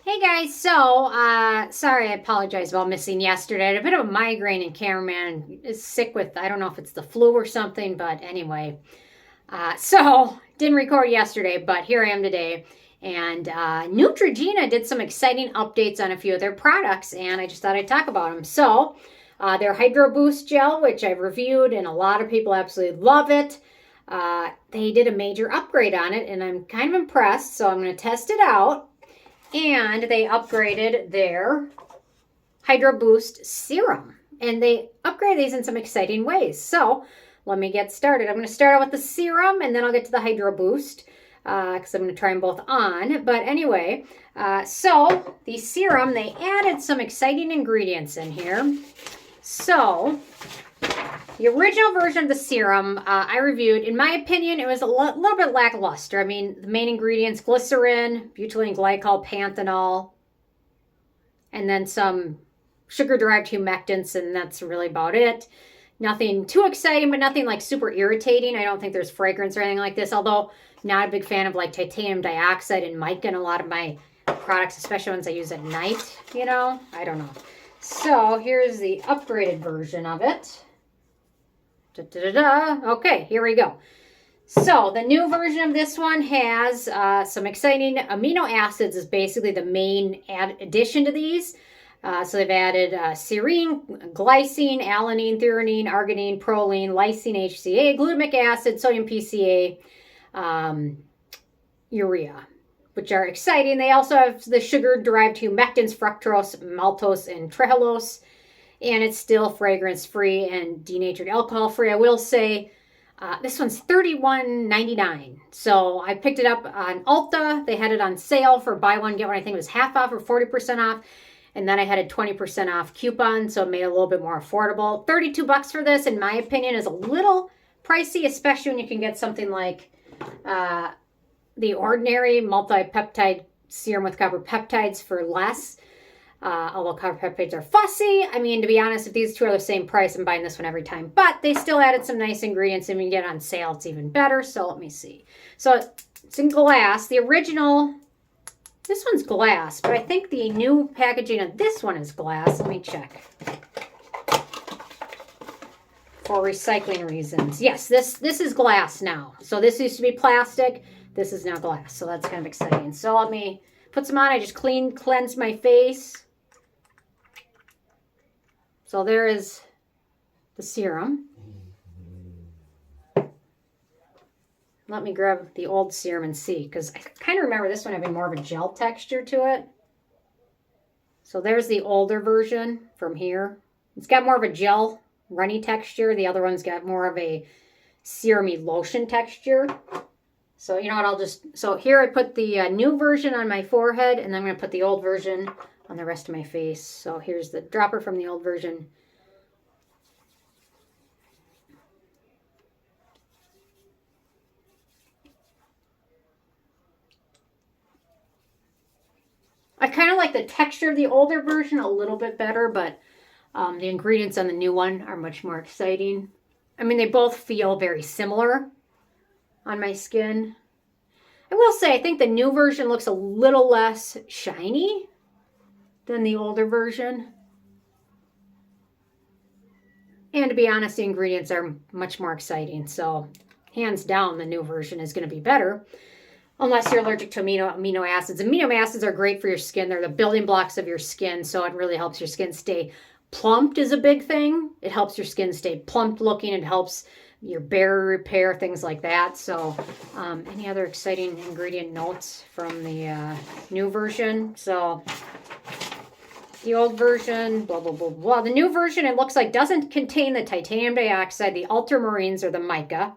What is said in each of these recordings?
Hey guys, sorry, I apologize about missing yesterday. I had a bit of a migraine and cameraman is sick with, I don't know if it's the flu or something, but anyway. Didn't record yesterday, but here I am today. And Neutrogena did some exciting updates on a few of their products, and I just thought I'd talk about them. Their Hydro Boost Gel, which I've reviewed, and a lot of people absolutely love it. They did a major upgrade on it, and I'm kind of impressed, so I'm going to test it out. And they upgraded their Hydro Boost Serum. And they upgraded these in some exciting ways. So let me get started. I'm going to start out with the serum, and then I'll get to the Hydro Boost because I'm going to try them both on. But anyway, so the serum, they added some exciting ingredients in here. So the original version of the serum I reviewed, in my opinion, it was a little bit lackluster. I mean, the main ingredients, glycerin, butylene glycol, panthenol, and then some sugar-derived humectants, and that's really about it. Nothing too exciting, but nothing like super irritating. I don't think there's fragrance or anything like this, although not a big fan of like titanium dioxide and mica in a lot of my products, especially ones I use at night, you know? I don't know. So here's the upgraded version of it. Okay, here we go. So the new version of this one has some exciting amino acids is basically the main addition to these. So they've added serine, glycine, alanine, threonine, arginine, proline, lysine, HCA, glutamic acid, sodium PCA, urea, which are exciting. They also have the sugar-derived humectants, fructose, maltose, and trehalose. And it's still fragrance-free and denatured alcohol-free. I will say this one's $31.99. So I picked it up on Ulta. They had it on sale for buy one, get one. I think it was half off or 40% off. And then I had a 20% off coupon, so it made it a little bit more affordable. $32 for this, in my opinion, is a little pricey, especially when you can get something like the ordinary multi-peptide serum with copper peptides for less. Although copper peptides are fussy. I mean, to be honest, if these two are the same price, I'm buying this one every time. But they still added some nice ingredients, and when you get it on sale, it's even better. So let me see. So it's in glass. The original, this one's glass, but I think the new packaging of this one is glass. Let me check. For recycling reasons. Yes, this is glass now. So this used to be plastic. This is now glass. So that's kind of exciting. So let me put some on. I just cleansed my face. So there is the serum. Let me grab the old serum and see, because I kind of remember this one having more of a gel texture to it. So there's the older version from here. It's got more of a gel, runny texture. The other one's got more of a serumy lotion texture. So you know what, so here I put the new version on my forehead, and then I'm going to put the old version on the rest of my face. So here's the dropper from the old version. I kind of like the texture of the older version a little bit better, but the ingredients on the new one are much more exciting. I mean, they both feel very similar on my skin. I will say, I think the new version looks a little less shiny than the older version. And to be honest, the ingredients are much more exciting. So hands down, the new version is going to be better. Unless you're allergic to amino acids. Amino acids are great for your skin. They're the building blocks of your skin. So it really helps your skin stay plumped is a big thing. It helps your skin stay plumped looking. It helps your barrier repair, things like that. So any other exciting ingredient notes from the new version? So the old version, blah, blah, blah, blah. The new version, it looks like, doesn't contain the titanium dioxide, the ultramarines, or the mica.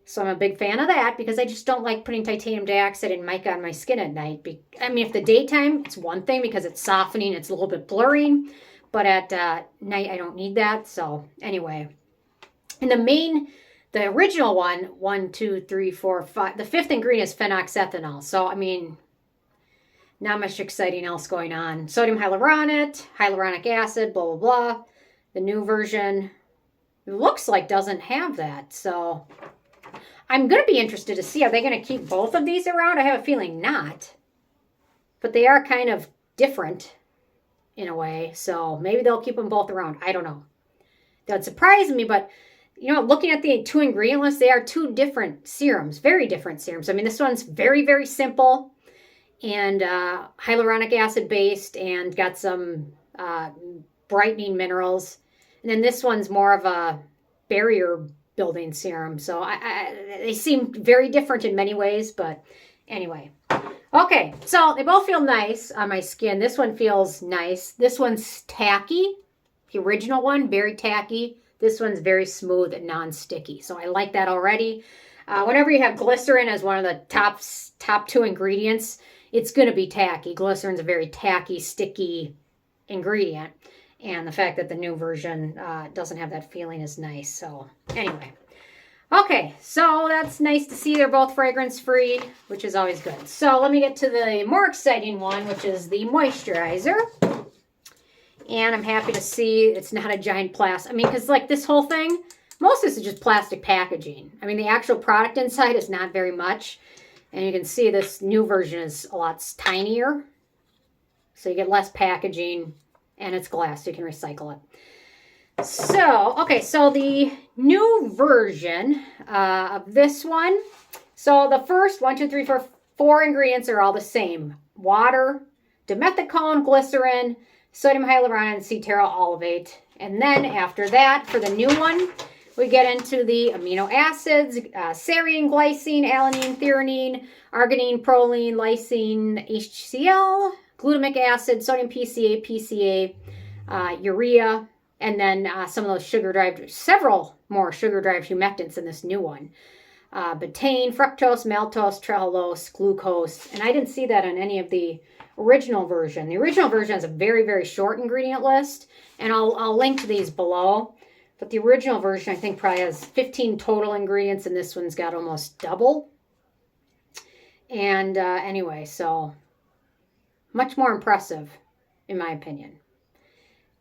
So I'm a big fan of that because I just don't like putting titanium dioxide and mica on my skin at night. I mean, if the daytime, it's one thing because it's softening, it's a little bit blurring. But at night, I don't need that. So anyway. And the original one, 2, 3, 4, 5. The fifth ingredient is phenoxyethanol. So, I mean, not much exciting else going on. Sodium hyaluronate, hyaluronic acid, blah, blah, blah. The new version, it looks like doesn't have that. So I'm going to be interested to see, are they going to keep both of these around? I have a feeling not. but they are kind of different in a way. So maybe they'll keep them both around. I don't know. That surprised me, but you know, looking at the 2 ingredient list, they are 2 different serums, very different serums. I mean, this one's very, very simple and hyaluronic acid based and got some brightening minerals. And then this one's more of a barrier building serum. So they seem very different in many ways, but anyway. Okay, so they both feel nice on my skin. This one feels nice. This one's tacky. The original one, very tacky. This one's very smooth and non-sticky. So I like that already. Whenever you have glycerin as one of the top 2 ingredients, it's going to be tacky. Glycerin's a very tacky, sticky ingredient. And the fact that the new version doesn't have that feeling is nice. So anyway. Okay, so that's nice to see they're both fragrance-free, which is always good. So let me get to the more exciting one, which is the moisturizer. And I'm happy to see it's not a giant plastic. I mean, because like this whole thing, most of this is just plastic packaging. I mean, the actual product inside is not very much. And you can see this new version is a lot tinier. So you get less packaging and it's glass, so you can recycle it. So, okay, so the new version of this one. So the first 4 ingredients are all the same. Water, dimethicone, glycerin, sodium hyaluronate, and cetearyl olivate. And then after that, for the new one, we get into the amino acids, serine, glycine, alanine, threonine, arginine, proline, lysine, HCl, glutamic acid, sodium PCA, urea, and then several more sugar-derived humectants in this new one. Betaine, fructose, maltose, trehalose, glucose, and I didn't see that on any of the original version. The original version has a very, very short ingredient list, and I'll link to these below. But the original version, I think, probably has 15 total ingredients, and this one's got almost double. And anyway, so much more impressive, in my opinion.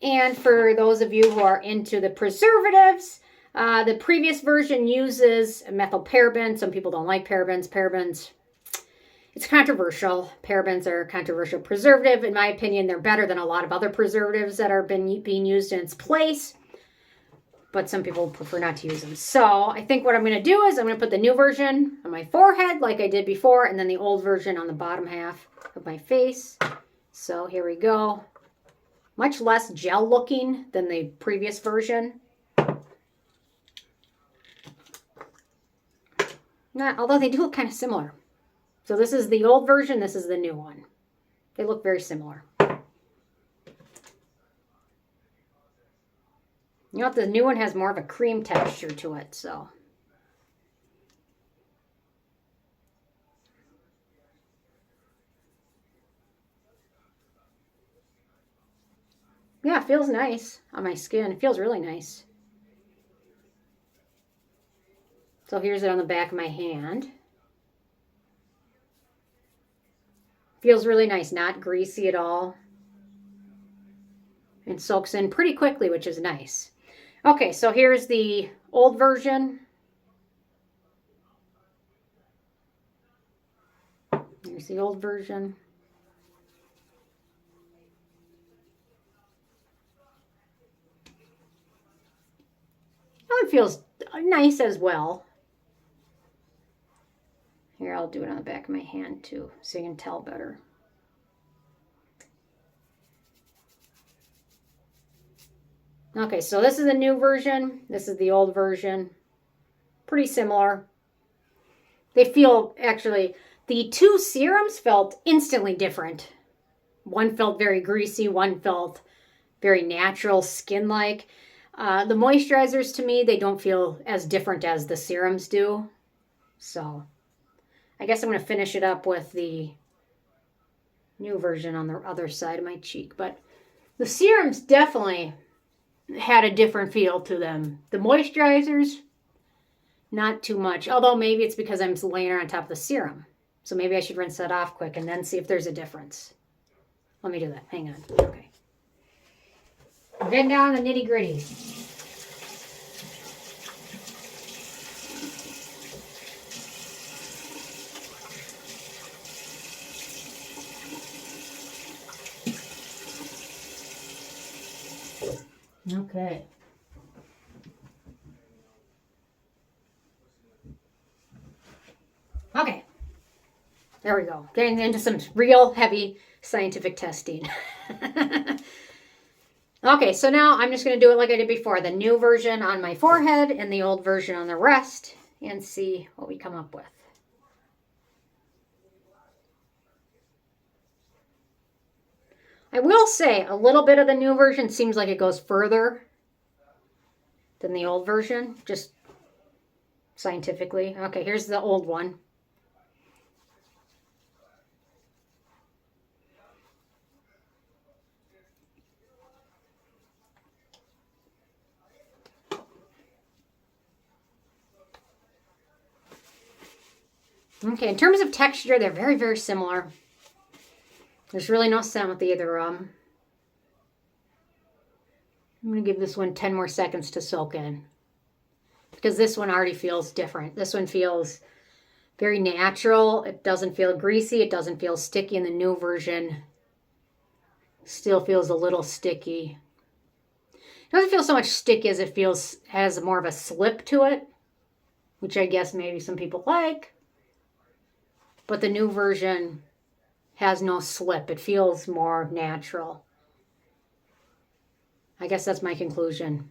And for those of you who are into the preservatives, the previous version uses methylparaben. Some people don't like parabens. Parabens, it's controversial. Parabens are a controversial preservative. In my opinion, they're better than a lot of other preservatives that are being used in its place. But some people prefer not to use them. So I think what I'm going to do is I'm going to put the new version on my forehead like I did before, and then the old version on the bottom half of my face. So here we go. Much less gel looking than the previous version. Although they do look kind of similar. So this is the old version, this is the new one. They look very similar. You know what, the new one has more of a cream texture to it, so. Yeah, it feels nice on my skin. It feels really nice. So here's it on the back of my hand. Feels really nice, not greasy at all. It soaks in pretty quickly, which is nice. Okay, so here's the old version. Here's the old version. That one feels nice as well. Here, I'll do it on the back of my hand too, so you can tell better. Okay, so this is the new version. This is the old version. Pretty similar. They feel, actually, the two serums felt instantly different. One felt very greasy, one felt very natural, skin-like. The moisturizers, to me, they don't feel as different as the serums do. So, I guess I'm going to finish it up with the new version on the other side of my cheek. But the serums definitely had a different feel to them. The moisturizers, not too much. Although maybe it's because I'm laying it on top of the serum. So maybe I should rinse that off quick and then see if there's a difference. Let me do that. Hang on. Okay. Getting down to the nitty gritty. Okay. Okay. There we go. Getting into some real heavy scientific testing. Okay, so now I'm just going to do it like I did before. The new version on my forehead and the old version on the rest and see what we come up with. I will say a little bit of the new version seems like it goes further than the old version, just scientifically. Okay, here's the old one. Okay, in terms of texture, they're very, very similar. There's really no scent with either of them. I'm going to give this one 10 more seconds to soak in, because this one already feels different. This one feels very natural. It doesn't feel greasy. It doesn't feel sticky. In the new version, still feels a little sticky. It doesn't feel so much sticky as it feels, has more of a slip to it, which I guess maybe some people like. But the new version has no slip. It feels more natural. I guess that's my conclusion.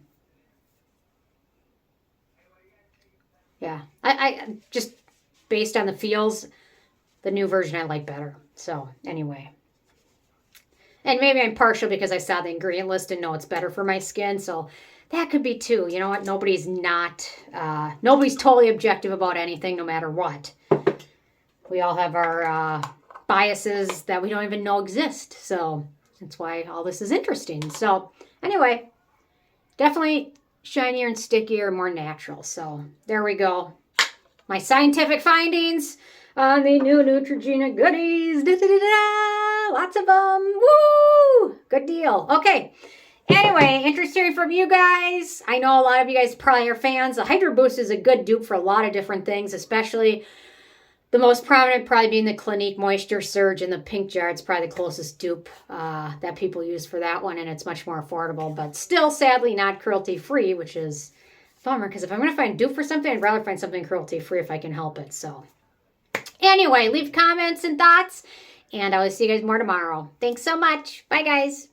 Yeah, I just based on the feels, the new version I like better. So anyway. And maybe I'm partial because I saw the ingredient list and know it's better for my skin. So that could be too. You know what? Nobody's totally objective about anything, no matter what. We all have our biases that we don't even know exist. So that's why all this is interesting. So anyway, definitely shinier and stickier, more natural. So there we go. My scientific findings on the new Neutrogena goodies. Da-da-da-da! Lots of them. Woo! Good deal. Okay. Anyway, interesting from you guys. I know a lot of you guys probably are fans. The Hydro Boost is a good dupe for a lot of different things, especially the most prominent probably being the Clinique Moisture Surge in the pink jar. It's probably the closest dupe that people use for that one, and it's much more affordable, but still, sadly, not cruelty-free, which is a bummer, because if I'm going to find a dupe for something, I'd rather find something cruelty-free if I can help it. So anyway, leave comments and thoughts, and I will see you guys more tomorrow. Thanks so much. Bye, guys.